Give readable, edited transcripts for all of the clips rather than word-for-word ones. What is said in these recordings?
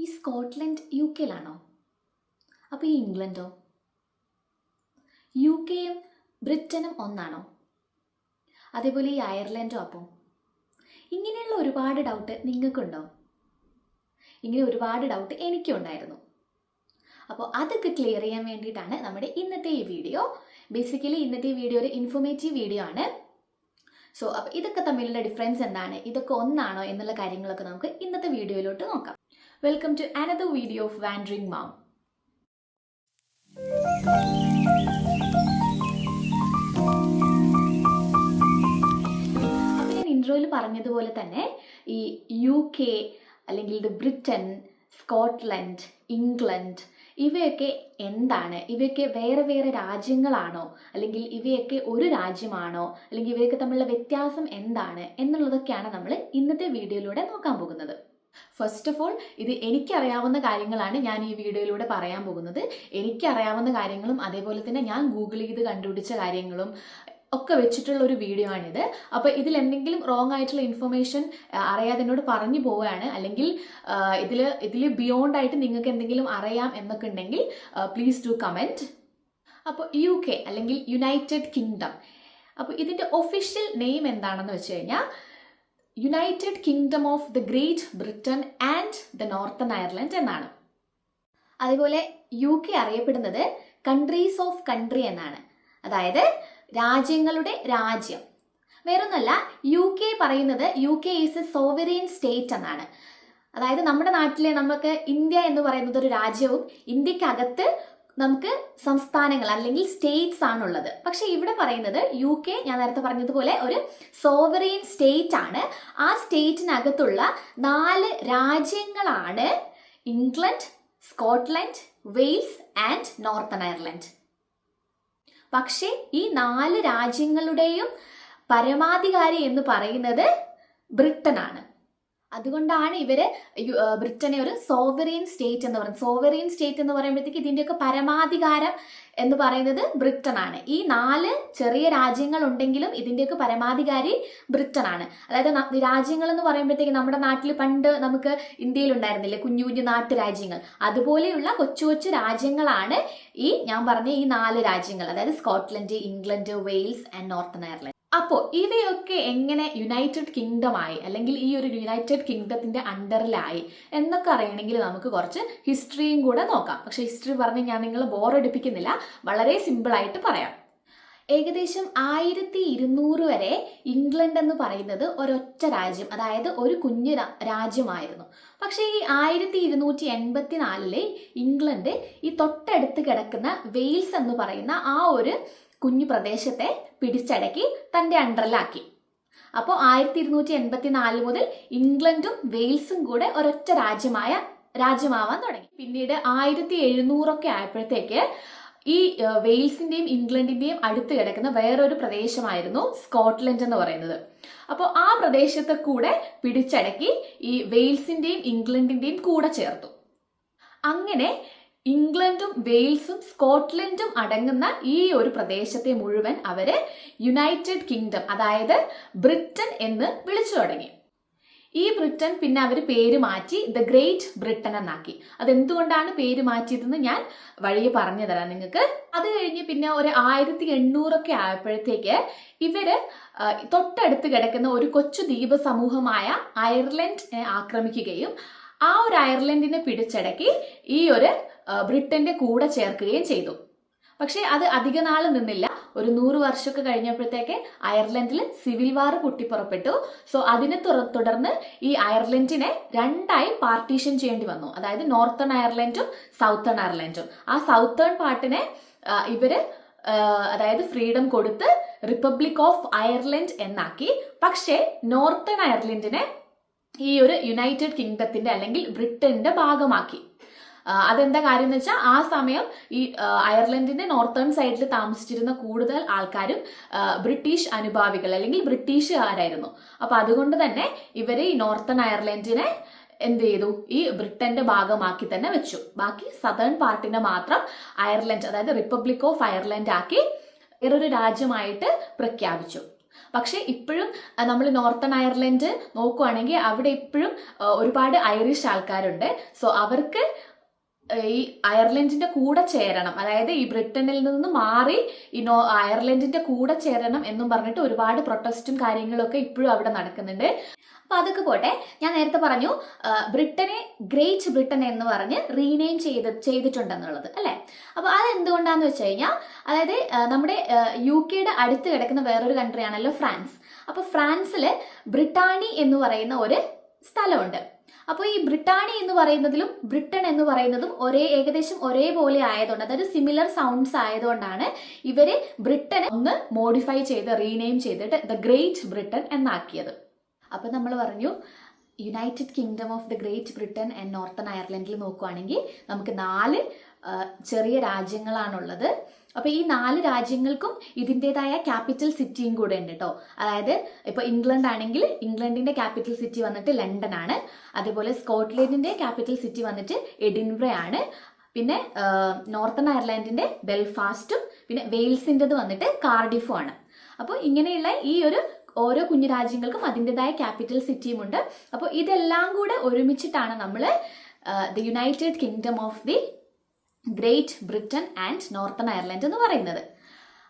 ഈ Scotland U കെയിലാണോ? അപ്പോൾ ഈ ഇംഗ്ലണ്ടോ? യു കെയും ബ്രിട്ടനും ഒന്നാണോ? അതേപോലെ ഈ അയർലൻഡോ? അപ്പോൾ ഇങ്ങനെയുള്ള ഒരുപാട് ഡൗട്ട് നിങ്ങൾക്കുണ്ടോ? ഇങ്ങനെ ഒരുപാട് ഡൗട്ട് എനിക്കും ഉണ്ടായിരുന്നു. അപ്പോൾ അതൊക്കെ ക്ലിയർ ചെയ്യാൻ വേണ്ടിയിട്ടാണ് നമ്മുടെ ഇന്നത്തെ ഈ വീഡിയോ. ബേസിക്കലി ഇന്നത്തെ ഈ വീഡിയോ ഒരു ഇൻഫോർമേറ്റീവ് വീഡിയോ ആണ്. സോ അപ്പോൾ ഇതൊക്കെ തമ്മിലുള്ള ഡിഫറൻസ് എന്താണ്, ഇതൊക്കെ ഒന്നാണോ എന്നുള്ള കാര്യങ്ങളൊക്കെ നമുക്ക് ഇന്നത്തെ വീഡിയോയിലോട്ട് നോക്കാം. Welcome to another video of wandering mom. അപ്പോൾ ഞാൻ ഇൻട്രോയിൽ പറഞ്ഞതുപോലെ തന്നെ ഈ യു കെ അല്ലെങ്കിൽ ബ്രിട്ടൻ, സ്കോട്ട്ലൻഡ്, ഇംഗ്ലണ്ട് ഇവയൊക്കെ എന്താണ്? ഇവയൊക്കെ വേറെ വേറെ രാജ്യങ്ങളാണോ, അല്ലെങ്കിൽ ഇവയൊക്കെ ഒരു രാജ്യമാണോ, അല്ലെങ്കിൽ ഇവയൊക്കെ തമ്മിലുള്ള വ്യത്യാസം എന്താണ് എന്നുള്ളതൊക്കെയാണ് നമ്മൾ ഇന്നത്തെ വീഡിയോയിലൂടെ നോക്കാൻ പോകുന്നത്. ഫസ്റ്റ് ഓഫ് ഓൾ, ഇത് എനിക്കറിയാവുന്ന കാര്യങ്ങളാണ് ഞാൻ ഈ വീഡിയോയിലൂടെ പറയാൻ പോകുന്നത്. എനിക്കറിയാവുന്ന കാര്യങ്ങളും അതേപോലെ തന്നെ ഞാൻ ഗൂഗിൾ ചെയ്ത് കണ്ടുപിടിച്ച കാര്യങ്ങളും ഒക്കെ വെച്ചിട്ടുള്ള ഒരു വീഡിയോ ആണിത്. അപ്പോൾ ഇതിൽ എന്തെങ്കിലും റോങ് ആയിട്ടുള്ള ഇൻഫർമേഷൻ അറിയാതെ എന്നോട് പറഞ്ഞു പോവുകയാണ്, അല്ലെങ്കിൽ ഇതിൽ ബിയോണ്ട് ആയിട്ട് നിങ്ങൾക്ക് എന്തെങ്കിലും അറിയാം എന്നൊക്കെ ഉണ്ടെങ്കിൽ പ്ലീസ് ഡു കമൻറ്റ്. അപ്പോൾ യു കെ അല്ലെങ്കിൽ യുണൈറ്റഡ് കിങ്ഡം, അപ്പോൾ ഇതിൻ്റെ ഒഫീഷ്യൽ നെയിം എന്താണെന്ന് വെച്ച് കഴിഞ്ഞാൽ United Kingdom of the Great Britain and the Northern Ireland എന്നാണ്. അതേപോലെ യു കെ അറിയപ്പെടുന്നത് കൺട്രീസ് ഓഫ് കൺട്രി എന്നാണ്, അതായത് രാജ്യങ്ങളുടെ രാജ്യം. വേറൊന്നല്ല, യു കെ പറയുന്നത് U K is a sovereign state എന്നാണ്. അതായത് നമ്മുടെ നാട്ടിലെ നമുക്ക് ഇന്ത്യ എന്ന് പറയുന്നത് ഒരു രാജ്യവും ഇന്ത്യക്കകത്ത് നമുക്ക് സംസ്ഥാനങ്ങൾ അല്ലെങ്കിൽ സ്റ്റേറ്റ്സ് ആണുള്ളത്. പക്ഷെ ഇവിടെ പറയുന്നത് യു കെ, ഞാൻ നേരത്തെ പറഞ്ഞതുപോലെ ഒരു സോവറൈൻ സ്റ്റേറ്റ് ആണ്. ആ സ്റ്റേറ്റിനകത്തുള്ള 4 രാജ്യങ്ങളാണ് England, Scotland, Wales and northern Ireland. പക്ഷേ ഈ 4 രാജ്യങ്ങളുടെയും പരമാധികാരി എന്ന് പറയുന്നത് ബ്രിട്ടൻ ആണ്. അതുകൊണ്ടാണ് ഇവര് ബ്രിട്ടനെ ഒരു സോവറൈൻ സ്റ്റേറ്റ് എന്ന് പറയുന്നത്. സോവറൈൻ സ്റ്റേറ്റ് എന്ന് പറയുമ്പോഴത്തേക്ക് ഇതിൻ്റെയൊക്കെ പരമാധികാരം എന്ന് പറയുന്നത് ബ്രിട്ടൻ ആണ്. ഈ 4 ചെറിയ രാജ്യങ്ങൾ ഉണ്ടെങ്കിലും ഇതിൻ്റെയൊക്കെ പരമാധികാരി ബ്രിട്ടൻ ആണ്. അതായത് രാജ്യങ്ങൾ എന്ന് പറയുമ്പോഴത്തേക്ക് നമ്മുടെ നാട്ടിൽ പണ്ട് നമുക്ക് ഇന്ത്യയിൽ ഉണ്ടായിരുന്നില്ലേ കുഞ്ഞു കുഞ്ഞു നാട്ടുരാജ്യങ്ങൾ, അതുപോലെയുള്ള കൊച്ചു കൊച്ചു രാജ്യങ്ങളാണ് ഈ ഞാൻ പറഞ്ഞ ഈ 4 രാജ്യങ്ങൾ, അതായത് Scotland, England, Wales and northern Ireland. അപ്പോൾ ഇവയൊക്കെ എങ്ങനെ യുണൈറ്റഡ് കിങ്ഡം ആയി, അല്ലെങ്കിൽ ഈ ഒരു യുണൈറ്റഡ് കിങ്ഡത്തിന്റെ അണ്ടറിലായി എന്നൊക്കെ അറിയണമെങ്കിൽ നമുക്ക് കുറച്ച് ഹിസ്റ്ററിയും കൂടെ നോക്കാം. പക്ഷെ ഹിസ്റ്ററി പറഞ്ഞ് ഞാൻ നിങ്ങളെ ബോറടിപ്പിക്കുന്നില്ല, വളരെ സിമ്പിൾ ആയിട്ട് പറയാം. ഏകദേശം 1200 വരെ ഇംഗ്ലണ്ട് എന്ന് പറയുന്നത് ഒരൊറ്റ രാജ്യം, അതായത് ഒരു കുഞ്ഞു രാജ്യമായിരുന്നു. പക്ഷേ ഈ 1284 ഇംഗ്ലണ്ട് ഈ തൊട്ടടുത്ത് കിടക്കുന്ന വെയിൽസ് എന്ന് പറയുന്ന ആ ഒരു കുഞ്ഞു പ്രദേശത്തെ പിടിച്ചടക്കി തൻ്റെ അണ്ടറിലാക്കി. അപ്പോൾ 1284 മുതൽ ഇംഗ്ലണ്ടും വെയിൽസും കൂടെ ഒരൊറ്റ രാജ്യമാവാൻ തുടങ്ങി. പിന്നീട് 1700 ആയപ്പോഴത്തേക്ക് ഈ വെയിൽസിന്റെയും ഇംഗ്ലണ്ടിന്റെയും അടുത്ത് കിടക്കുന്ന വേറൊരു പ്രദേശമായിരുന്നു സ്കോട്ട്ലൻഡ് എന്ന് പറയുന്നത്. അപ്പോൾ ആ പ്രദേശത്തെ കൂടെ പിടിച്ചടക്കി ഈ വെയിൽസിന്റെയും ഇംഗ്ലണ്ടിന്റെയും കൂടെ ചേർത്തു. അങ്ങനെ ഇംഗ്ലണ്ടും വെയിൽസും സ്കോട്ട്ലൻഡും അടങ്ങുന്ന ഈ ഒരു പ്രദേശത്തെ മുഴുവൻ അവര് യുണൈറ്റഡ് കിങ്ഡം, അതായത് ബ്രിട്ടൻ എന്ന് വിളിച്ചു തുടങ്ങി. ഈ ബ്രിട്ടൻ പിന്നെ അവർ പേര് മാറ്റി ദ ഗ്രേറ്റ് ബ്രിട്ടൻ എന്നാക്കി. അതെന്തുകൊണ്ടാണ് പേര് മാറ്റിയതെന്ന് ഞാൻ വഴിയെ പറഞ്ഞു തരാം നിങ്ങൾക്ക്. അത് കഴിഞ്ഞ് പിന്നെ ഒരു 1800 ആയപ്പോഴത്തേക്ക് ഇവര് തൊട്ടടുത്ത് കിടക്കുന്ന ഒരു കൊച്ചു ദ്വീപ സമൂഹമായ അയർലൻഡിനെ ആക്രമിക്കുകയും ആ ഒരു അയർലൻഡിനെ പിടിച്ചടക്കി ഈ ഒരു ബ്രിട്ടന്റെ കൂടെ ചേർക്കുകയും ചെയ്തു. പക്ഷെ അത് അധിക നാൾ നിന്നില്ല. ഒരു 100 വർഷമൊക്കെ കഴിഞ്ഞപ്പോഴത്തേക്ക് അയർലൻഡിൽ സിവിൽ വാർ പൊട്ടിപ്പുറപ്പെട്ടു. സോ അതിനെ തുടർന്ന് ഈ അയർലൻഡിനെ 2ആയി പാർട്ടീഷൻ ചെയ്യേണ്ടി വന്നു, അതായത് നോർത്തേൺ അയർലൻഡും സൗത്തേൺ അയർലൻഡും. ആ സൗത്തേൺ പാർട്ടിനെ ഇവര് അതായത് ഫ്രീഡം കൊടുത്ത് റിപ്പബ്ലിക് ഓഫ് അയർലൻഡ് എന്നാക്കി. പക്ഷേ നോർത്തേൺ അയർലൻഡിനെ ഈ ഒരു യുണൈറ്റഡ് കിങ്ഡത്തിന്റെ അല്ലെങ്കിൽ ബ്രിട്ടന്റെ ഭാഗമാക്കി. അതെന്താ കാര്യം എന്ന് വെച്ചാൽ ആ സമയം ഈ അയർലൻഡിന്റെ നോർത്തേൺ സൈഡിൽ താമസിച്ചിരുന്ന കൂടുതൽ ആൾക്കാരും ബ്രിട്ടീഷ് അനുഭാവികൾ അല്ലെങ്കിൽ ബ്രിട്ടീഷുകാരായിരുന്നു. അപ്പൊ അതുകൊണ്ട് തന്നെ ഇവര് ഈ നോർത്തേൺ അയർലൻഡിനെ എന്ത് ചെയ്തു, ഈ ബ്രിട്ടന്റെ ഭാഗമാക്കി തന്നെ വെച്ചു. ബാക്കി സദേൺ പാർട്ടിനെ മാത്രം അയർലൻഡ്, അതായത് റിപ്പബ്ലിക് ഓഫ് അയർലൻഡ് ആക്കി വേറൊരു രാജ്യമായിട്ട് പ്രഖ്യാപിച്ചു. പക്ഷെ ഇപ്പോഴും നമ്മൾ നോർത്തേൺ അയർലൻഡ് നോക്കുവാണെങ്കിൽ അവിടെ ഇപ്പോഴും ഒരുപാട് ഐറിഷ് ആൾക്കാരുണ്ട്. സോ അവർക്ക് ഈ അയർലൻഡിന്റെ കൂടെ ചേരണം, അതായത് ഈ ബ്രിട്ടനിൽ നിന്ന് മാറി ഈ അയർലൻഡിന്റെ കൂടെ ചേരണം എന്നും പറഞ്ഞിട്ട് ഒരുപാട് പ്രൊട്ടസ്റ്റും കാര്യങ്ങളൊക്കെ ഇപ്പോഴും അവിടെ നടക്കുന്നുണ്ട്. അപ്പൊ അതൊക്കെ പോട്ടെ. ഞാൻ നേരത്തെ പറഞ്ഞു ബ്രിട്ടനെ ഗ്രേറ്റ് ബ്രിട്ടൻ എന്ന് പറഞ്ഞ് റീനെയിം ചെയ്തിട്ടുണ്ടെന്നുള്ളത് അല്ലെ. അപ്പൊ അത് എന്തുകൊണ്ടാന്ന് വെച്ച് കഴിഞ്ഞാൽ, അതായത് നമ്മുടെ UK അടുത്ത് കിടക്കുന്ന വേറൊരു കൺട്രി ആണല്ലോ ഫ്രാൻസ്. അപ്പൊ ഫ്രാൻസില് ബ്രിട്ടാനി എന്ന് പറയുന്ന ഒരു സ്ഥലമുണ്ട്. അപ്പോൾ ഈ ബ്രിട്ടാനി എന്ന് പറയുന്നതിലും ബ്രിട്ടൻ എന്ന് പറയുന്നതും ഏകദേശം ഒരേപോലെ ആയതുകൊണ്ട്, അതായത് സിമിലർ സൗണ്ട്സ് ആയതുകൊണ്ടാണ് ഇവര് ബ്രിട്ടനെ ഒന്ന് മോഡിഫൈ ചെയ്ത് റീനെയിം ചെയ്തിട്ട് ദ ഗ്രേറ്റ് ബ്രിട്ടൻ എന്നാക്കിയത്. അപ്പൊ നമ്മൾ പറഞ്ഞു United Kingdom of the Great Britain and Northern അയർലൻഡിൽ നോക്കുവാണെങ്കിൽ നമുക്ക് 4 ചെറിയ രാജ്യങ്ങളാണുള്ളത്. അപ്പൊ ഈ 4 രാജ്യങ്ങൾക്കും ഇതിൻ്റെതായ ക്യാപിറ്റൽ സിറ്റിയും കൂടെ ഉണ്ട് കേട്ടോ. അതായത് ഇപ്പൊ ഇംഗ്ലണ്ട് ആണെങ്കിൽ ഇംഗ്ലണ്ടിന്റെ ക്യാപിറ്റൽ സിറ്റി വന്നിട്ട് ലണ്ടൻ ആണ്. അതേപോലെ സ്കോട്ട്ലൻഡിന്റെ ക്യാപിറ്റൽ സിറ്റി വന്നിട്ട് എഡിൻബ്ര ആണ്. പിന്നെ നോർത്തേൺ അയർലൻഡിന്റെ ബെൽഫാസ്റ്റും പിന്നെ വെയിൽസിൻ്റെത് വന്നിട്ട് കാർഡിഫും ആണ്. അപ്പോൾ ഇങ്ങനെയുള്ള ഈ ഓരോ കുഞ്ഞു രാജ്യങ്ങൾക്കും അതിൻ്റെതായ ക്യാപിറ്റൽ സിറ്റിയും ഉണ്ട്. അപ്പോൾ ഇതെല്ലാം കൂടെ ഒരുമിച്ചിട്ടാണ് നമ്മൾ the United Kingdom of the great Britain and northern Ireland എന്ന് പറയുന്നത്.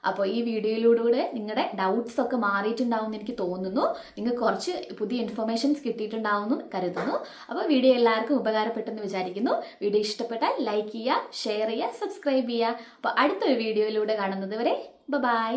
അപ്പോൾ ഈ വീഡിയോയിലൂടെ നിങ്ങളുടെ ഡൗട്ട്സ് ഒക്കെ മാറിയിട്ടുണ്ടാവും എന്ന് എനിക്ക് തോന്നുന്നു. നിങ്ങൾക്ക് കുറച്ച് പുതിയ ഇൻഫർമേഷൻസ് കിട്ടിയിട്ടുണ്ടാവുമെന്ന് കരുതുന്നു. അപ്പോൾ വീഡിയോ എല്ലാവർക്കും ഉപകാരപ്പെട്ടെന്ന് വിചാരിക്കുന്നു. വീഡിയോ ഇഷ്ടപ്പെട്ടാൽ ലൈക്ക് ചെയ്യുക, ഷെയർ ചെയ്യുക, സബ്സ്ക്രൈബ് ചെയ്യുക. അപ്പോൾ അടുത്തൊരു വീഡിയോയിലൂടെ കാണുന്നത് വരെ ബൈ.